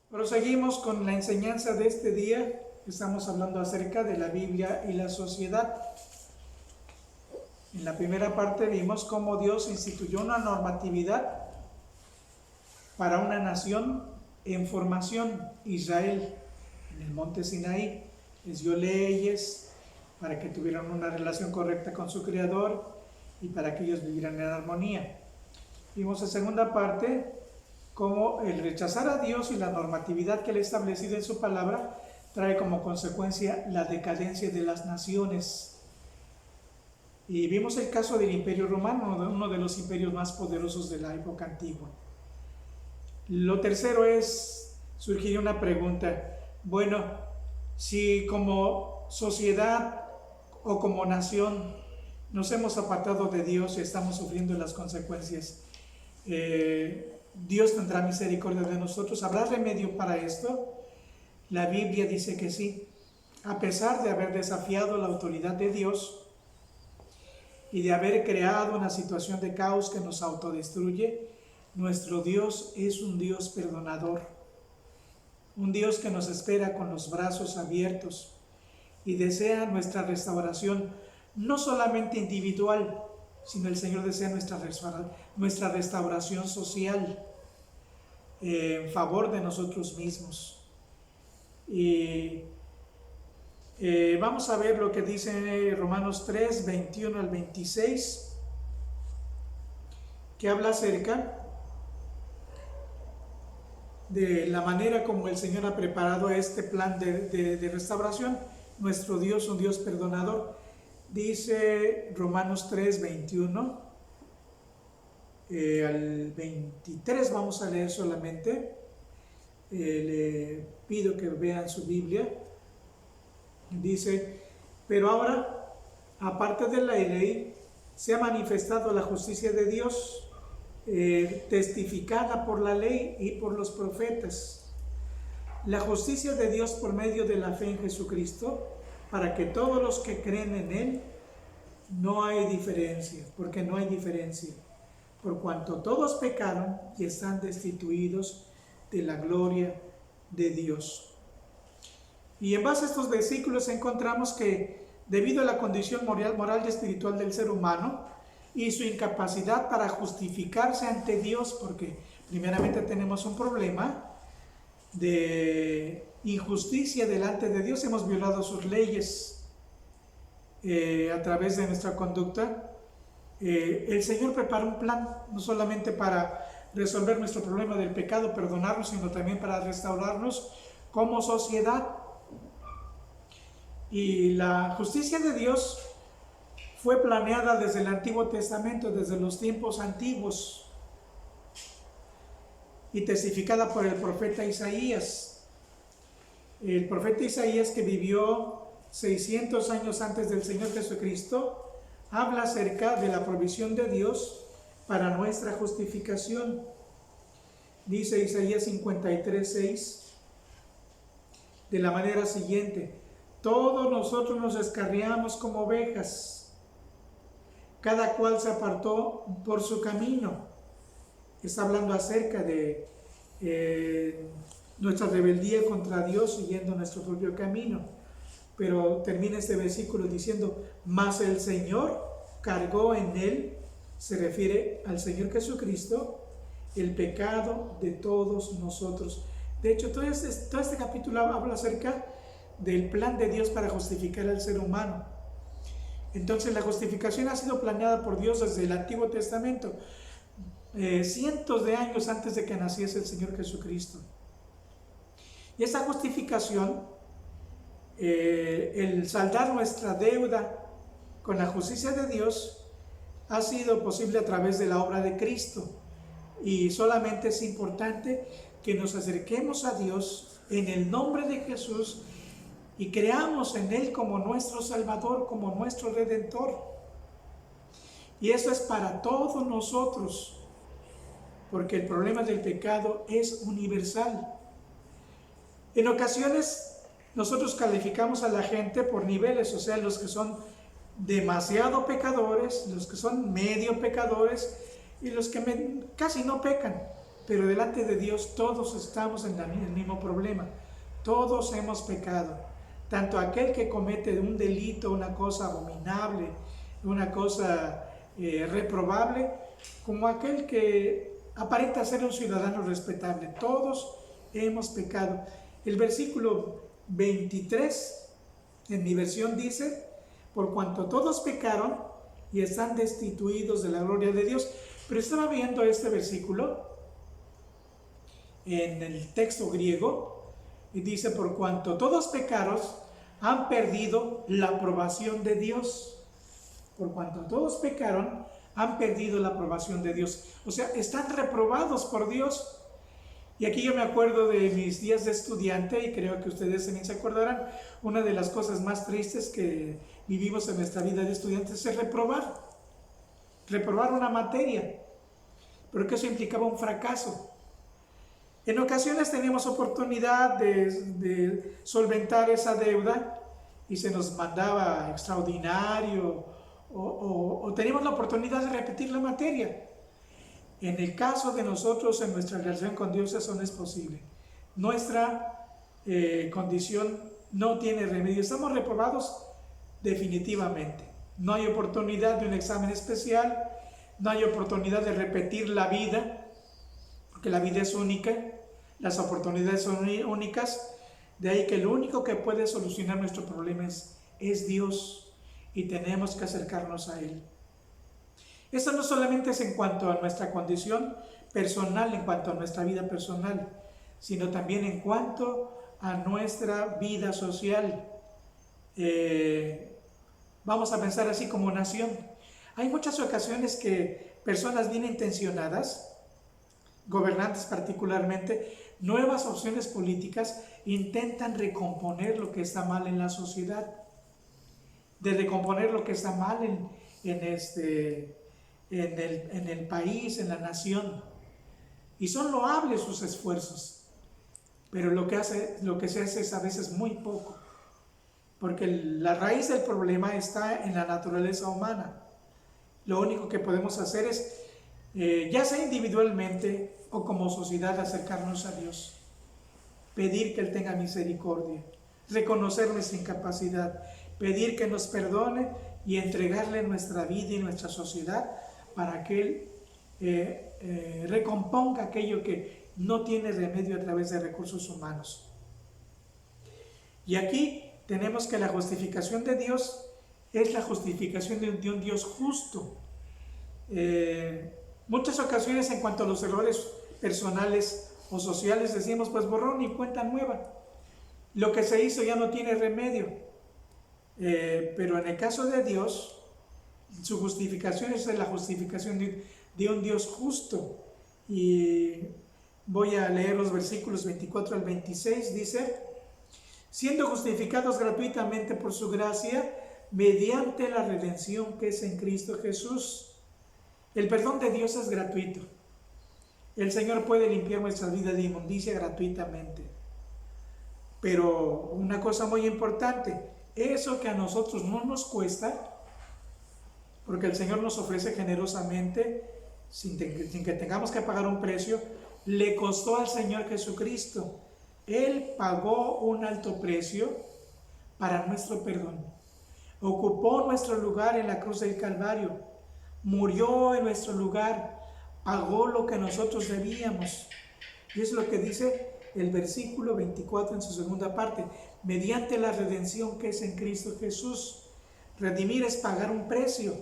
Proseguimos con la enseñanza de este día. Estamos hablando acerca de la Biblia y la sociedad. En la primera parte vimos cómo Dios instituyó una normatividad para una nación en formación, Israel, en el monte Sinaí. Les dio leyes para que tuvieran una relación correcta con su Creador y para que ellos vivieran en armonía. Vimos en segunda parte cómo el rechazar a Dios y la normatividad que Él ha establecido en su palabra trae como consecuencia la decadencia de las naciones. Y vimos el caso del Imperio Romano, uno de los imperios más poderosos de la época antigua. Lo tercero es, surgiría una pregunta, bueno, si como sociedad o como nación nos hemos apartado de Dios y estamos sufriendo las consecuencias, ¿Dios tendrá misericordia de nosotros? ¿Habrá remedio para esto? La Biblia dice que sí. A pesar de haber desafiado la autoridad de Dios y de haber creado una situación de caos que nos autodestruye, nuestro Dios es un Dios perdonador, un Dios que nos espera con los brazos abiertos y desea nuestra restauración, no solamente individual, sino el Señor desea nuestra restauración social en favor de nosotros mismos. Y vamos a ver lo que dice Romanos 3, 21 al 26, que habla acerca de la manera como el Señor ha preparado este plan de restauración. Nuestro Dios, un Dios perdonador. Dice Romanos 3, 21 al 23, vamos a leer solamente. Le pido que vean su Biblia. Dice, pero ahora, aparte de la ley, se ha manifestado la justicia de Dios, testificada por la ley y por los profetas. La justicia de Dios por medio de la fe en Jesucristo, para que todos los que creen en Él, no hay diferencia, porque no hay diferencia, por cuanto todos pecaron y están destituidos de la gloria de Dios. Y en base a estos versículos encontramos que debido a la condición moral y espiritual del ser humano y su incapacidad para justificarse ante Dios, porque primeramente tenemos un problema de injusticia delante de Dios, hemos violado sus leyes a través de nuestra conducta. El Señor prepara un plan, no solamente para resolver nuestro problema del pecado, perdonarnos, sino también para restaurarnos como sociedad. Y la justicia de Dios fue planeada desde el Antiguo Testamento, desde los tiempos antiguos, y testificada por el profeta Isaías. El profeta Isaías, que vivió 600 años antes del Señor Jesucristo, habla acerca de la provisión de Dios para nuestra justificación. Dice Isaías 53, 6, de la manera siguiente: todos nosotros nos descarriamos como ovejas, cada cual se apartó por su camino. Está hablando acerca de nuestra rebeldía contra Dios siguiendo nuestro propio camino. Pero termina este versículo diciendo, mas el Señor cargó en Él, se refiere al Señor Jesucristo, el pecado de todos nosotros. De hecho, todo este capítulo habla acerca del plan de Dios para justificar al ser humano. Entonces la justificación ha sido planeada por Dios desde el Antiguo Testamento, cientos de años antes de que naciese el Señor Jesucristo. Y esta justificación, el saldar nuestra deuda con la justicia de Dios, ha sido posible a través de la obra de Cristo. Y solamente es importante que nos acerquemos a Dios en el nombre de Jesús y creamos en Él como nuestro Salvador, como nuestro Redentor. Y eso es para todos nosotros, porque el problema del pecado es universal. En ocasiones nosotros calificamos a la gente por niveles, o sea, los que son demasiado pecadores, los que son medio pecadores y los que casi no pecan. pero delante de Dios todos estamos en el mismo problema. Todos hemos pecado. Tanto aquel que comete un delito, una cosa abominable, una cosa reprobable, como aquel que aparenta ser un ciudadano respetable. Todos hemos pecado. El versículo 23 en mi versión dice: por cuanto todos pecaron y están destituidos de la gloria de Dios. Pero estaba viendo este versículo en el texto griego y dice: por cuanto todos pecaron, han perdido la aprobación de Dios. Por cuanto todos pecaron, han perdido la aprobación de Dios. O sea, están reprobados por Dios. Y aquí yo me acuerdo de mis días de estudiante, y creo que ustedes también se acordarán, una de las cosas más tristes que vivimos en nuestra vida de estudiantes es reprobar una materia, porque eso implicaba un fracaso. En ocasiones teníamos oportunidad de solventar esa deuda y se nos mandaba extraordinario, o teníamos la oportunidad de repetir la materia. En el caso de nosotros, en nuestra relación con Dios, eso no es posible. Nuestra condición no tiene remedio. Estamos reprobados definitivamente. No hay oportunidad de un examen especial, no hay oportunidad de repetir la vida, porque la vida es única, las oportunidades son únicas. De ahí que lo único que puede solucionar nuestro problema es Dios, y tenemos que acercarnos a Él. Esto no solamente es en cuanto a nuestra condición personal, en cuanto a nuestra vida personal, sino también en cuanto a nuestra vida social. Vamos a pensar así como nación. Hay muchas ocasiones que personas bien intencionadas, gobernantes particularmente, nuevas opciones políticas, intentan recomponer lo que está mal en la sociedad, de recomponer lo que está mal en el país, en la nación. Y son loables sus esfuerzos, pero lo que se hace es a veces muy poco, porque la raíz del problema está en la naturaleza humana. Lo único que podemos hacer es, ya sea individualmente o como sociedad, acercarnos a Dios, pedir que Él tenga misericordia, reconocer nuestra incapacidad, pedir que nos perdone y entregarle nuestra vida y nuestra sociedad para que Él recomponga aquello que no tiene remedio a través de recursos humanos. Y aquí tenemos que la justificación de Dios es la justificación de un Dios justo. Muchas ocasiones, en cuanto a los errores personales o sociales, decimos: pues borrón y cuenta nueva, lo que se hizo ya no tiene remedio. Pero en el caso de Dios, su justificación es la justificación de un Dios justo. Y voy a leer los versículos 24 al 26. Dice: siendo justificados gratuitamente por su gracia, mediante la redención que es en Cristo Jesús. El perdón de Dios es gratuito. El Señor puede limpiar nuestra vida de inmundicia gratuitamente. Pero una cosa muy importante, eso que a nosotros no nos cuesta, porque el Señor nos ofrece generosamente, sin que tengamos que pagar un precio, le costó al Señor Jesucristo. Él pagó un alto precio para nuestro perdón. Ocupó nuestro lugar en la cruz del Calvario. Murió en nuestro lugar. Pagó lo que nosotros debíamos. Y es lo que dice el versículo 24 en su segunda parte. Mediante la redención que es en Cristo Jesús. Redimir es pagar un precio.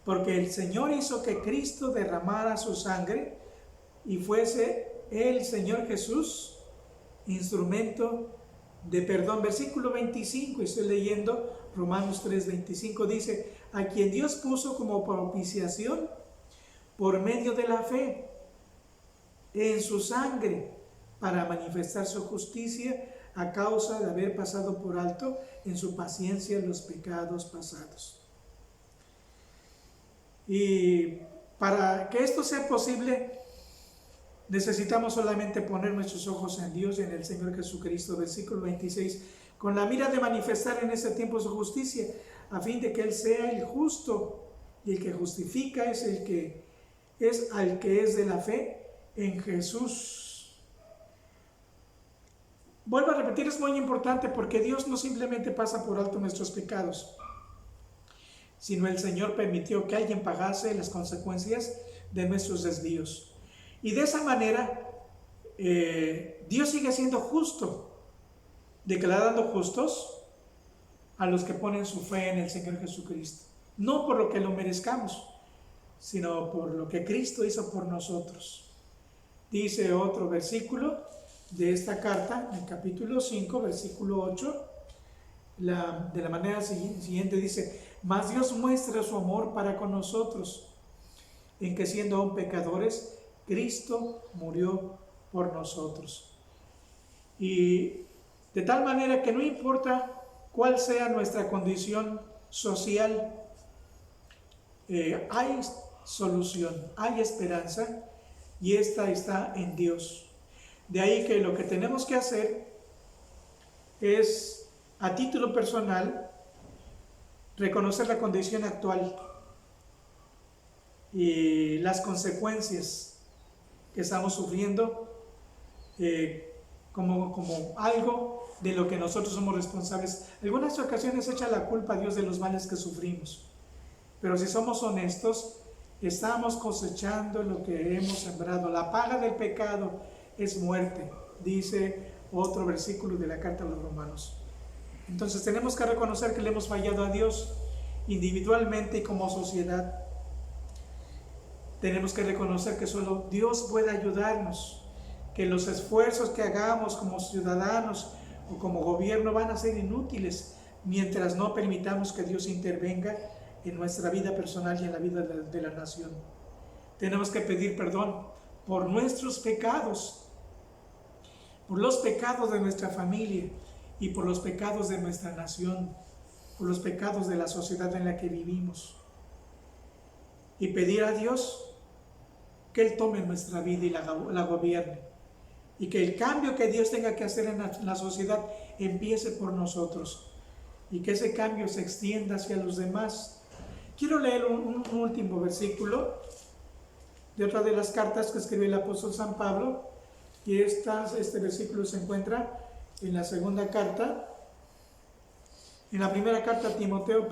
Porque el Señor hizo que Cristo derramara su sangre y fuese el Señor Jesús instrumento de perdón. Versículo 25, estoy leyendo Romanos 3:25, dice: a quien Dios puso como propiciación por medio de la fe en su sangre para manifestar su justicia a causa de haber pasado por alto en su paciencia los pecados pasados. Y para que esto sea posible, necesitamos solamente poner nuestros ojos en Dios y en el Señor Jesucristo. Versículo 26, con la mira de manifestar en este tiempo su justicia, a fin de que Él sea el justo, y el que justifica es es al que es de la fe en Jesús. Vuelvo a repetir, es muy importante porque Dios no simplemente pasa por alto nuestros pecados, sino el Señor permitió que alguien pagase las consecuencias de nuestros desvíos. Y de esa manera, Dios sigue siendo justo, declarando justos a los que ponen su fe en el Señor Jesucristo. No por lo que lo merezcamos, sino por lo que Cristo hizo por nosotros. Dice otro versículo de esta carta, en el capítulo 5, versículo 8, de la manera siguiente dice: mas Dios muestra su amor para con nosotros, en que siendo aún pecadores, Cristo murió por nosotros. Y de tal manera que no importa cuál sea nuestra condición social, hay solución, hay esperanza, y esta está en Dios. De ahí que lo que tenemos que hacer es, a título personal, reconocer la condición actual y las consecuencias que estamos sufriendo como algo de lo que nosotros somos responsables. En algunas ocasiones echa la culpa a Dios de los males que sufrimos, pero si somos honestos, estamos cosechando lo que hemos sembrado. La paga del pecado es muerte, dice otro versículo de la carta a los Romanos. Entonces tenemos que reconocer que le hemos fallado a Dios individualmente y como sociedad. Tenemos que reconocer que solo Dios puede ayudarnos, que los esfuerzos que hagamos como ciudadanos o como gobierno van a ser inútiles mientras no permitamos que Dios intervenga en nuestra vida personal y en la vida de la nación. Tenemos que pedir perdón por nuestros pecados, por los pecados de nuestra familia y por los pecados de nuestra nación, por los pecados de la sociedad en la que vivimos. Y pedir a Dios que Él tome nuestra vida y la gobierne. Y que el cambio que Dios tenga que hacer en la sociedad empiece por nosotros. Y que ese cambio se extienda hacia los demás. Quiero leer un último versículo de otra de las cartas que escribió el apóstol San Pablo. Y este versículo se encuentra en la segunda carta, en la primera carta a Timoteo,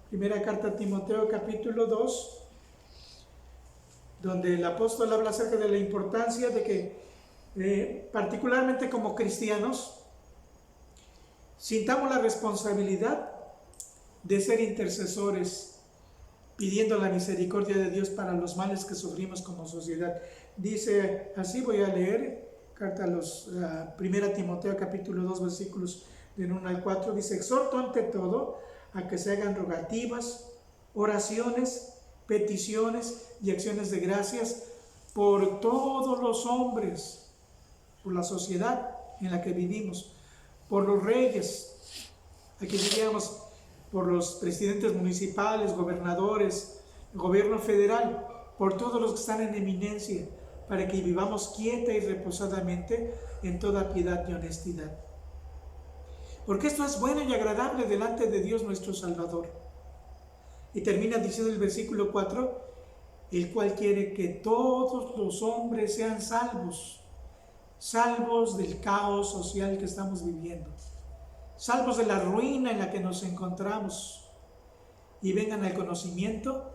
primera carta a Timoteo capítulo 2, donde el apóstol habla acerca de la importancia de que, particularmente como cristianos, sintamos la responsabilidad de ser intercesores, pidiendo la misericordia de Dios para los males que sufrimos como sociedad. Dice así, voy a leer, carta a 1 Timoteo capítulo 2 versículos del 1 al 4, dice: exhorto ante todo a que se hagan rogativas, oraciones, peticiones y acciones de gracias por todos los hombres, por la sociedad en la que vivimos, por los reyes, aquí diríamos por los presidentes municipales, gobernadores, el gobierno federal, por todos los que están en eminencia, para que vivamos quieta y reposadamente en toda piedad y honestidad. Porque esto es bueno y agradable delante de Dios nuestro Salvador. Y termina diciendo el versículo 4, el cual quiere que todos los hombres sean salvos del caos social que estamos viviendo, salvos de la ruina en la que nos encontramos, y vengan al conocimiento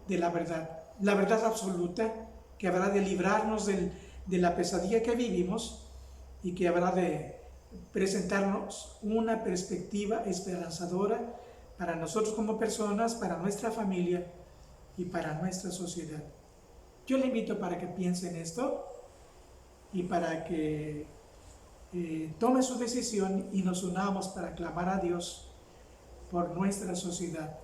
de la verdad absoluta, que habrá de librarnos de la pesadilla que vivimos y que habrá de presentarnos una perspectiva esperanzadora para nosotros como personas, para nuestra familia y para nuestra sociedad. Yo le invito para que piense en esto y para que tome su decisión y nos unamos para clamar a Dios por nuestra sociedad.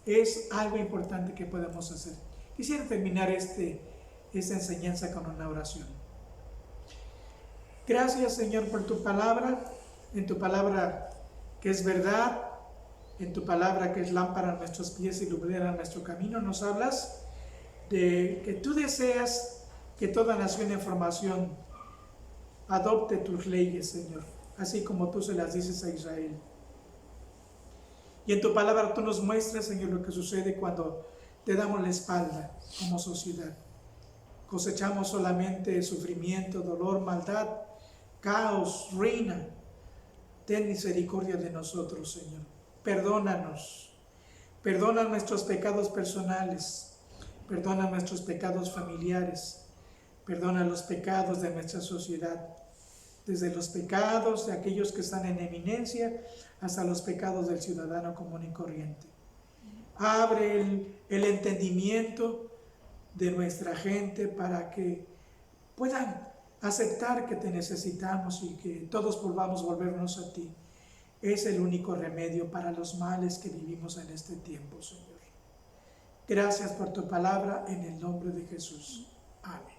Es algo importante que podemos hacer. Quisiera terminar esta enseñanza con una oración. Gracias, Señor, por tu palabra, en tu palabra que es verdad, en tu palabra que es lámpara a nuestros pies y lumbrera a nuestro camino. Nos hablas de que tú deseas que toda nación en formación adopte tus leyes, Señor, así como tú se las dices a Israel. Y en tu palabra tú nos muestras, Señor, lo que sucede cuando te damos la espalda como sociedad. Cosechamos solamente sufrimiento, dolor, maldad, caos, ruina. Ten misericordia de nosotros, Señor. Perdónanos. Perdona nuestros pecados personales. Perdona nuestros pecados familiares. Perdona los pecados de nuestra sociedad. Desde los pecados de aquellos que están en eminencia hasta los pecados del ciudadano común y corriente. Abre el entendimiento de nuestra gente para que puedan aceptar que te necesitamos y que todos volvernos a ti. Es el único remedio para los males que vivimos en este tiempo, Señor. Gracias por tu palabra, en el nombre de Jesús. Amén.